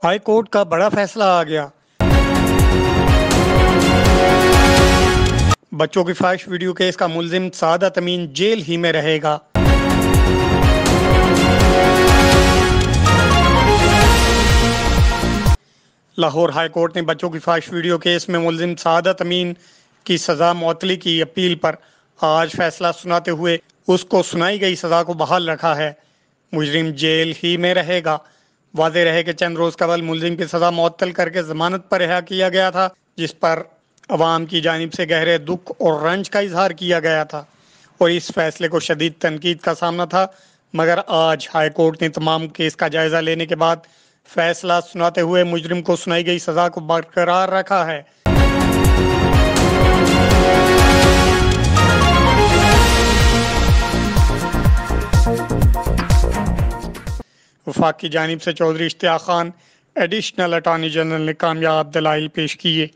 High court کا بڑا فیصلہ آ گیا۔ بچوں کی فحش ویڈیو کیس کا ملزم سعادت امین جیل ہی میں رہے گا۔ لاہور ہائی کورٹ نے بچوں کی فحش ویڈیو کیس میں ملزم سعادت امین کی سزا معطلی کی اپیل پر آج فیصلہ سناتے ہوئے اس کو سنائی گئی سزا کو بحال رکھا ہے۔ مجرم جیل ہی میں رہے گا۔ واضح رہے کہ چند روز قبل ملزم کی سزا معطل کر کے ضمانت پر رہا کیا گیا تھا، جس پر عوام کی جانب سے گہرے دکھ اور رنج کا اظہار کیا گیا تھا اور اس فیصلے کو شدید تنقید کا سامنا تھا، مگر آج ہائی کورٹ نے تمام کیس کا جائزہ لینے کے بعد فیصلہ سناتے ہوئے مجرم کو سنائی گئی سزا کو برقرار رکھا ہے۔ وفاق کی جانب سے چودھری اشتیاق خان ایڈیشنل اٹارنی جنرل نے کامیاب دلائل پیش کیے۔